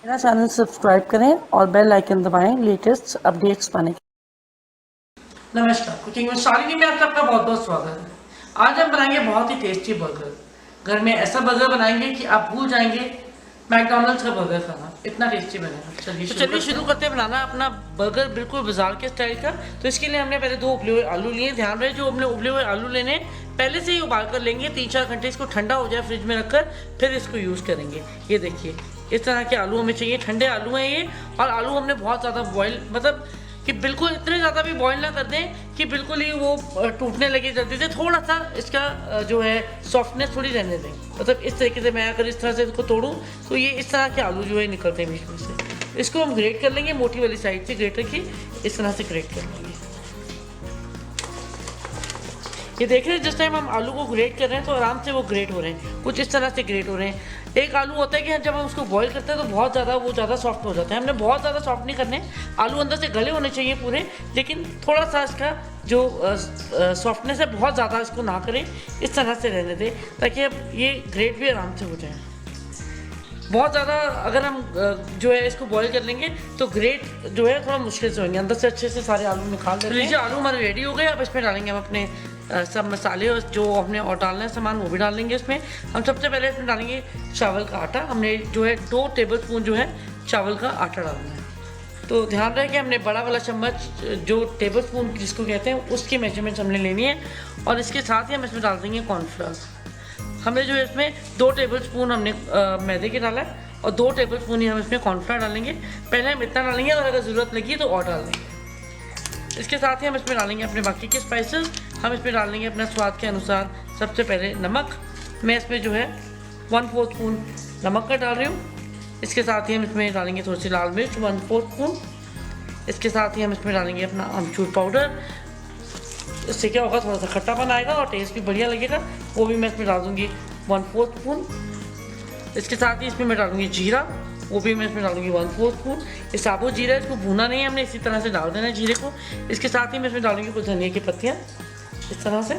मेरा channel subscribe करें और बेल आइकन दबाएं लेटेस्ट अपडेट्स पाने के लिए। नमस्कार, कुकिंग में शालिनी में आप सबका बहुत बहुत स्वागत है। आज हम बनाएंगे बहुत ही टेस्टी बर्गर। घर में ऐसा बर्गर बनाएंगे कि आप भूल जाएंगे मैकडॉनल्ड्स का बर्गर खाना, इतना टेस्टी बनेगा। चलिए शुरू करते हैं बनाना अपना बर्गर बिल्कुल बाजार के स्टाइल का। तो इसके लिए हमने पहले 2 उबले हुए आलू लिए। ध्यान रहे जो हमने उबले हुए आलू लेने पहले से ही उबाल कर लेंगे, 3-4 घंटे इसको ठंडा हो जाए फ्रिज में रखकर फिर इसको यूज़ करेंगे। ये देखिए इस तरह के आलू हमें चाहिए, ठंडे आलू हैं ये। और आलू हमने बहुत ज़्यादा बॉयल मतलब कि बिल्कुल इतने ज़्यादा भी बॉईल ना कर दें कि बिल्कुल ही वो टूटने लगे जल्दी से। थोड़ा सा इसका जो है सॉफ्टनेस थोड़ी रहने दें। मतलब इस तरीके से मैं अगर इस तरह से इसको तोड़ूं तो ये इस तरह के आलू जो है निकलते हैं बीच में से। इसको हम ग्रेट कर लेंगे, मोटी वाली साइड से ग्रेटर की इस तरह से ग्रेट कर लेंगे। ये देख रहे हैं जिस टाइम हम आलू को ग्रेट कर रहे हैं तो आराम से वो ग्रेट हो रहे हैं, कुछ इस तरह से ग्रेट हो रहे हैं। एक आलू होता है कि जब हम उसको बॉईल करते हैं तो बहुत ज़्यादा सॉफ्ट हो जाता है। हमने बहुत ज़्यादा सॉफ्ट नहीं करने, आलू अंदर से गले होने चाहिए पूरे, लेकिन थोड़ा सा इसका जो सॉफ्टनेस है बहुत ज़्यादा इसको ना करें, इस तरह से रहने दें ताकि अब ये ग्रेट भी आराम से हो जाए। बहुत ज़्यादा अगर हम जो है इसको बॉईल कर लेंगे तो ग्रेट जो है थोड़ा मुश्किल से होंगे, अंदर से अच्छे से सारे आलू निकाल लेते हैं। आलू हमारे रेडी हो गए। अब इसमें डालेंगे हम अपने सब मसाले और जो हमने और डालना है सामान वो भी डाल लेंगे इसमें। हम सबसे पहले इसमें डालेंगे चावल का आटा। हमने जो है 2 टेबलस्पून जो है चावल का आटा डालना है। तो ध्यान रहे कि हमने बड़ा वाला चम्मच जो टेबलस्पून जिसको कहते हैं उसकी मेजरमेंट्स हमने लेनी है। और इसके साथ ही हम इसमें डाल देंगे कॉर्नफ्लावर। हमने जो है इसमें 2 टेबलस्पून हमने मैदे के डाला है और 2 टेबलस्पून ही हम इसमें कॉर्नफ्लावर डालेंगे। पहले हम इतना डालेंगे और अगर ज़रूरत लगी तो और डाल देंगे। इसके साथ ही हम इसमें डालेंगे अपने बाकी के स्पाइसेस। हम इसमें डाल देंगे अपने स्वाद के अनुसार सबसे पहले नमक। मैं इसमें जो है 1/4 स्पून नमक का डाल रही हूँ। इसके साथ ही हम इसमें डालेंगे थोड़ी सी लाल मिर्च 1/4 स्पून। इसके साथ ही हम इसमें डालेंगे अपना अमचूर पाउडर। इससे क्या होगा, थोड़ा सा खट्टापन आएगा और टेस्ट भी बढ़िया लगेगा। वो भी मैं इसमें डाल दूँगी 1/4 स्पून। इसके साथ ही इसमें मैं डालूँगी जीरा, वो भी मैं इसमें डालूँगी 1/4 स्पून। ये साबुत जीरा है, इसको भूना नहीं है हमने, इसी तरह से डाल देना है जीरे को। इसके साथ ही मैं इसमें डालूँगी कुछ धनिया की पत्तियाँ इस तरह से।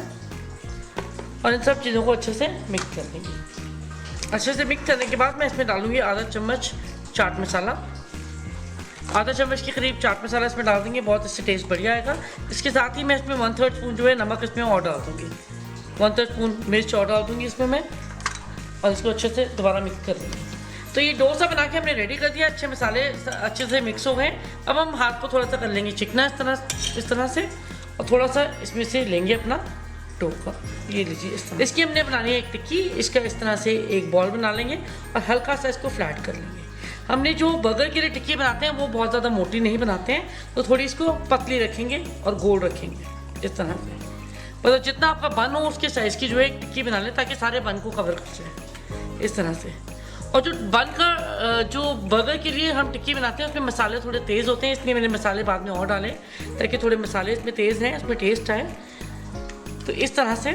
और इन सब चीज़ों को अच्छे से मिक्स कर देंगे। अच्छे से मिक्स करने के बाद मैं इसमें डालूँगी आधा चम्मच चाट मसाला। आधा चम्मच के करीब चाट मसाला इसमें डाल देंगे, बहुत इससे टेस्ट बढ़िया आएगा। इसके साथ ही मैं इसमें 1/3 स्पून जो है नमक इसमें और डाल दूँगी, 1/3 स्पून मिर्च और डाल दूँगी इसमें मैं। और इसको अच्छे से दोबारा मिक्स कर देंगे। तो ये डोसा बना के हमने रेडी कर दिया, अच्छे मसाले अच्छे से मिक्स हो गए। अब हम हाथ को थोड़ा सा कर लेंगे चिकना इस तरह से, और थोड़ा सा इसमें से लेंगे अपना डो का। ये लीजिए इस तरह। इसकी हमने बनानी है एक टिक्की। इसका इस तरह से एक बॉल बना लेंगे और हल्का सा इसको फ्लैट कर लेंगे। हमने जो बर्गर के लिए टिक्की बनाते हैं वो बहुत ज़्यादा मोटी नहीं बनाते हैं, तो थोड़ी इसको पतली रखेंगे और गोल रखेंगे इस तरह से। मतलब जितना आपका बन हो उसके साइज़ की जो है एक टिक्की बना लें ताकि सारे बन को कवर कर जाए इस तरह से। और जो बन का जो बर्गर के लिए हम टिक्की बनाते हैं उसमें मसाले थोड़े तेज़ होते हैं, इसलिए मैंने मसाले बाद में और डाले ताकि थोड़े मसाले इसमें तेज़ रहें, इसमें टेस्ट आए। तो इस तरह से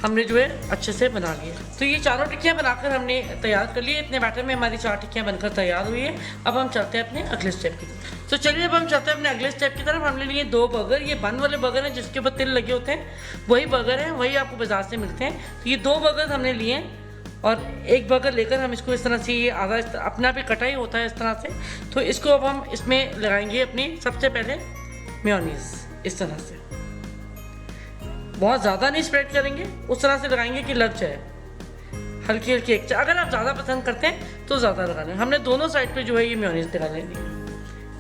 हमने जो है अच्छे से बना लिया। तो ये चारों टिक्कियाँ बनाकर हमने तैयार कर लिए। इतने बैटर में हमारी 4 टिक्कियाँ बनकर तैयार हुई है। अब हम चलते हैं अपने अगले स्टेप की तरफ। तो चलिए अब हम चलते हैं अपने अगले स्टेप की तरफ। हमने लिए 2 बर्गर। ये बन वाले बर्गर हैं जिसके ऊपर तिल लगे होते हैं, वही बर्गर हैं, वही आपको बाजार से मिलते हैं। तो ये 2 बर्गर हमने लिए हैं और एक बर्गर लेकर हम इसको इस तरह से, ये आधा अपना भी कटा ही होता है इस तरह से। तो इसको अब हम इसमें लगाएंगे अपनी सबसे पहले मेयोनीज इस तरह से। बहुत ज़्यादा नहीं स्प्रेड करेंगे, उस तरह से लगाएंगे कि लग जाए, हल्की हल्की एक। अगर आप ज़्यादा पसंद करते हैं तो ज़्यादा लगा लें। हमने दोनों साइड पे जो है ये मेयोनीज लगा लेनी है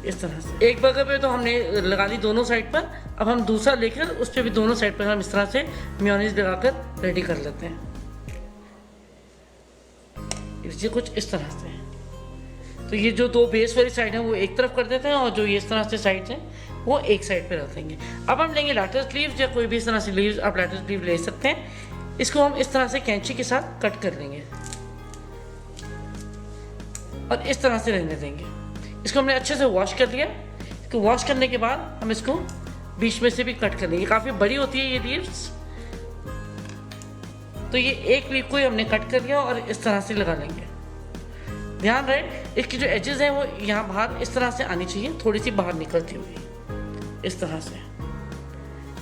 इस तरह से। एक बर्गर पे तो हमने लगा ली दोनों साइड पर। अब हम दूसरा लेकर उस पर भी दोनों साइड पर हम इस तरह से मेयोनीज लगाकर रेडी कर लेते हैं। ये कुछ इस तरह से। तो ये जो 2 बेस वाली साइड है वो एक तरफ कर देते हैं और जो ये इस तरह से साइड है वो एक साइड पे रख देंगे। अब हम लेंगे लेटस लीव्स या कोई भी इस तरह से लीव्स, आप लेटस लीव ले सकते हैं। इसको हम इस तरह से कैंची के साथ कट कर लेंगे और इस तरह से रहने देंगे। इसको हमने अच्छे से वॉश कर लिया। इसको वॉश करने के बाद हम इसको बीच में से भी कट कर लेंगे। काफ़ी बड़ी होती है ये लीव्स, तो ये एक लीव को ही हमने कट कर लिया और इस तरह से लगा लेंगे। ध्यान रहे इसकी जो एजेस हैं वो यहाँ बाहर इस तरह से आनी चाहिए, थोड़ी सी बाहर निकलती हुई इस तरह से।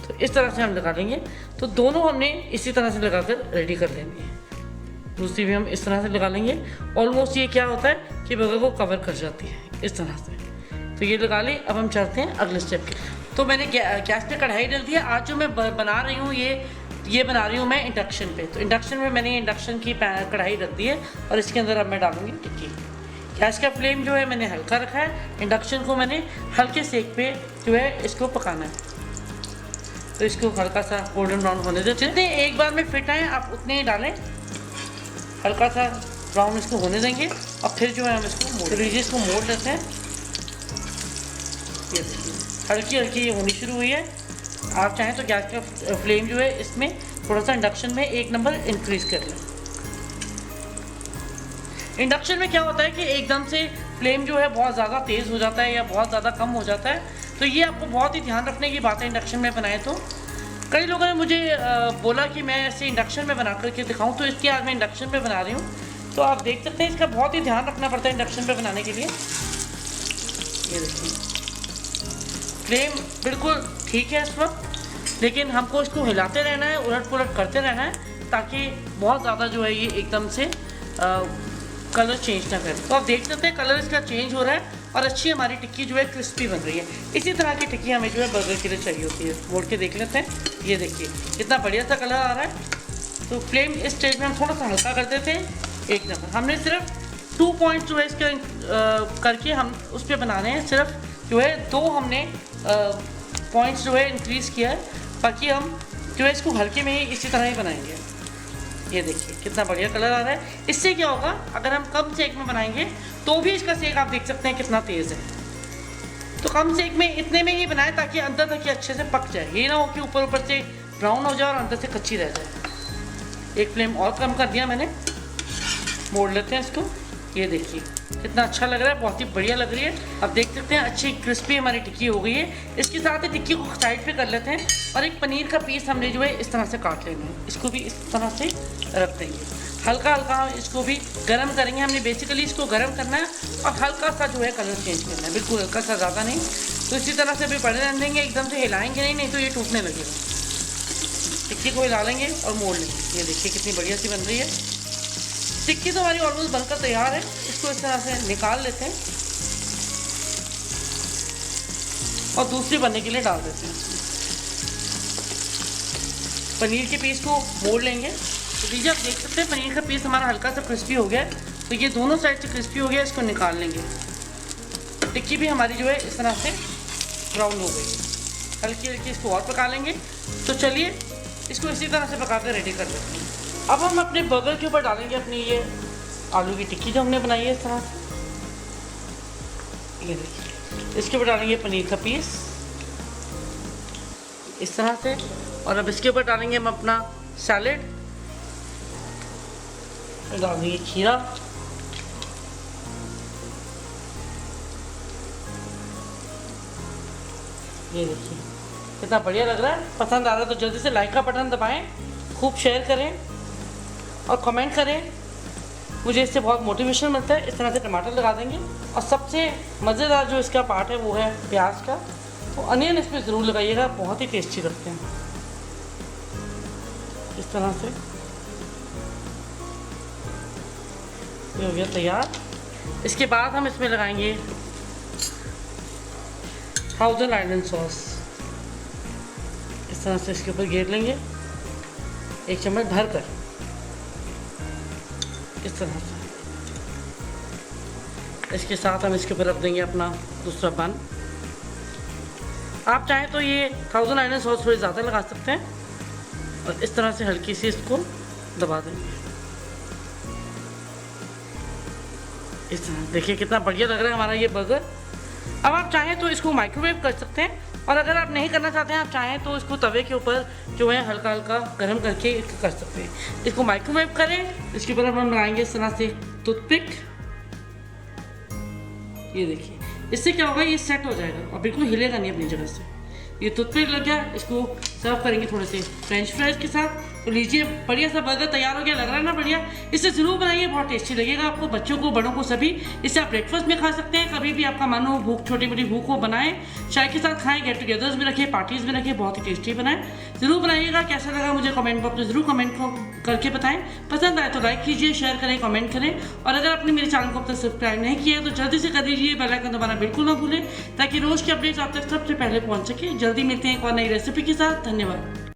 तो इस तरह से हम लगा लेंगे। तो दोनों हमने इसी तरह से लगाकर रेडी कर लेनी है। दूसरी भी हम इस तरह से लगा लेंगे। ऑलमोस्ट ये क्या होता है कि बर्गर को कवर कर जाती है इस तरह से। तो ये लगा ली। अब हम चलते हैं अगले स्टेप के। तो मैंने गैस पे कढ़ाई डाल दिया। आज जो मैं बना रही हूँ ये बना रही हूँ मैं इंडक्शन पे। तो इंडक्शन में मैंने इंडक्शन की कढ़ाई रख दी है और इसके अंदर अब मैं डालूँगी टिक्की। गैस का फ्लेम जो है मैंने हल्का रखा है। इंडक्शन को मैंने हल्के सेक पे जो है इसको पकाना है। तो इसको हल्का सा गोल्डन ब्राउन होने दो। जितने एक बार में फिट आए आप उतने ही डालें। हल्का सा ब्राउन इसको होने देंगे और फिर जो है हम इसको मोड़ लीजिए। इसको मोड़ लेते हैं। ये देखिए हल्की हल्की ये होनी शुरू हुई है। आप चाहें तो गैस का फ्लेम जो है इसमें थोड़ा सा इंडक्शन में 1 नंबर इंक्रीज़ कर लें। इंडक्शन में क्या होता है कि एकदम से फ्लेम जो है बहुत ज़्यादा तेज़ हो जाता है या बहुत ज़्यादा कम हो जाता है। तो ये आपको बहुत ही ध्यान रखने की बात है इंडक्शन में बनाए तो। कई लोगों ने मुझे बोला कि मैं ऐसे इंडक्शन में बना करके दिखाऊं, तो इसलिए आज मैं इंडक्शन पे बना रही हूँ। तो आप देख सकते हैं इसका बहुत ही ध्यान रखना पड़ता है इंडक्शन पे बनाने के लिए। ये देखिए फ्लेम बिल्कुल ठीक है इस वक्त, लेकिन हमको इसको हिलाते रहना है, उलट पुलट करते रहना है ताकि बहुत ज़्यादा जो है ये एकदम से कलर चेंज ना करे। तो आप देख सकते हैं कलर इसका चेंज हो रहा है और अच्छी हमारी टिक्की जो है क्रिस्पी बन रही है। इसी तरह की टिक्की हमें जो है बर्गर के लिए चाहिए होती है। मोड़ के देख लेते हैं। ये देखिए कितना बढ़िया सा कलर आ रहा है। तो फ्लेम इस स्टेज में हम थोड़ा सा हल्का कर देते हैं। 1 नंबर हमने सिर्फ 2 पॉइंट जो है इसके करके हम उस पर बनाने हैं। सिर्फ जो है 2 हमने पॉइंट्स जो है इंक्रीज़ किया है, बाकी हम जो है इसको हल्के में ही इसी तरह ही बनाएंगे। ये देखिए कितना बढ़िया कलर आ रहा है। इससे क्या होगा, अगर हम कम सेक में बनाएंगे तो भी इसका सेक आप देख सकते हैं कितना तेज़ है। तो कम सेक में इतने में ही बनाएं ताकि अंदर तक ये अच्छे से पक जाए। ये ना हो कि ऊपर से ब्राउन हो जाए और अंदर से कच्ची रह जाए। एक फ्लेम और कम कर दिया मैंने। मोड़ लेते हैं इसको। ये देखिए कितना अच्छा लग रहा है, बहुत ही बढ़िया लग रही है। अब देख सकते हैं अच्छी क्रिस्पी हमारी टिक्की हो गई है। इसके साथ ही टिक्की को साइड पे कर लेते हैं और एक पनीर का पीस हमने जो है इस तरह से काट लेना है। इसको भी इस तरह से रख देंगे। हल्का हल्का हम इसको भी गर्म करेंगे। हमने बेसिकली इसको गर्म करना है और हल्का सा जो है कलर चेंज करना है, बिल्कुल हल्का सा, ज़्यादा नहीं। तो इसी तरह से अभी पड़े रहने देंगे, एकदम से हिलाएंगे नहीं तो ये टूटने लगेगा। टिक्की को हिला लेंगे और मोड़ लेंगे। ये देखिए कितनी बढ़िया सी बन रही है टिक्की। तो हमारी ऑलमोस्ट बनकर तैयार है। इसको इस तरह से निकाल लेते हैं और दूसरी बनने के लिए डाल देते हैं। पनीर के पीस को मोड़ लेंगे। तो दीजिए आप देख सकते हैं पनीर का पीस हमारा हल्का सा क्रिस्पी हो गया है। तो ये दोनों साइड से क्रिस्पी हो गया, इसको निकाल लेंगे। टिक्की भी हमारी जो है इस तरह से ब्राउन हो गई। हल्की हल्की इसको और पका लेंगे। तो चलिए इसको इसी तरह से पका कर रेडी कर लेते हैं। अब हम अपने बर्गर के ऊपर डालेंगे अपनी ये आलू की टिक्की जो हमने बनाई है इस तरह से। ये देखिए इसके ऊपर डालेंगे पनीर का पीस इस तरह से। और अब इसके ऊपर डालेंगे हम अपना सैलेड, डालेंगे खीरा, ये देखिए कितना बढ़िया लग रहा है। पसंद आ रहा है तो जल्दी से लाइक का बटन दबाएं, खूब शेयर करें और कमेंट करें। मुझे इससे बहुत मोटिवेशन मिलता है। इस तरह से टमाटर लगा देंगे और सबसे मज़ेदार जो इसका पार्ट है वो है प्याज का। तो अनियन इसमें ज़रूर लगाइएगा, बहुत ही टेस्टी लगते हैं। इस तरह से ये हो गया तैयार। इसके बाद हम इसमें लगाएंगे थाउजेंड आइलैंड सॉस। इस तरह से इसके ऊपर घेर लेंगे 1 चम्मच भर कर इस तरह से। इसके साथ हम इसके ऊपर रख देंगे अपना दूसरा बन। आप चाहें तो ये थाउजेंड आइलैंड सॉस थोड़ी ज़्यादा लगा सकते हैं और इस तरह से हल्की सी इसको दबा देंगे। इस तरह देखिए कितना बढ़िया लग रहा है हमारा ये बर्गर। अब आप चाहें तो इसको माइक्रोवेव कर सकते हैं और अगर आप नहीं करना चाहते हैं, आप चाहें तो इसको तवे के ऊपर जो है हल्का हल्का गर्म करके कर सकते हैं। इसको माइक्रोवेव करें, इसके ऊपर हम लगाएंगे इस तरह से टूथपिक। ये देखिए इससे क्या होगा, ये सेट हो जाएगा और बिल्कुल हिलेगा नहीं अपनी जगह से। ये टूथपिक लग गया। इसको सर्व करेंगे थोड़े से फ्रेंच फ्राइज के साथ। तो लीजिए, बढ़िया सा बर्गर तैयार हो गया, लग रहा है ना बढ़िया। इसे ज़रूर बनाइए, बहुत टेस्टी लगेगा आपको, बच्चों को, बड़ों को, सभी। इसे आप ब्रेकफास्ट में खा सकते हैं, कभी भी आपका मन हो, भूख, छोटी मोटी भूख हो, बनाएं, चाय के साथ खाएं, गेट टुगेदर्स में रखें, पार्टीज़ में रखें, बहुत ही टेस्टी बनाएं। ज़रूर बनाइएगा। कैसा लगा मुझे कमेंट बॉक्स में ज़रूर कमेंट करके बताएं। पसंद आए तो लाइक कीजिए, शेयर करें, कमेंट करें, और अगर आपने मेरे चैनल को अब तक सब्सक्राइब नहीं किया है तो जल्दी से कर दीजिए। बेल आइकन दबाना बिल्कुल ना भूलें, ताकि रोज़ की अपडेट्स आप तक सबसे पहले पहुंच सके। जल्दी मिलते हैं एक और नई रेसिपी के साथ। धन्यवाद।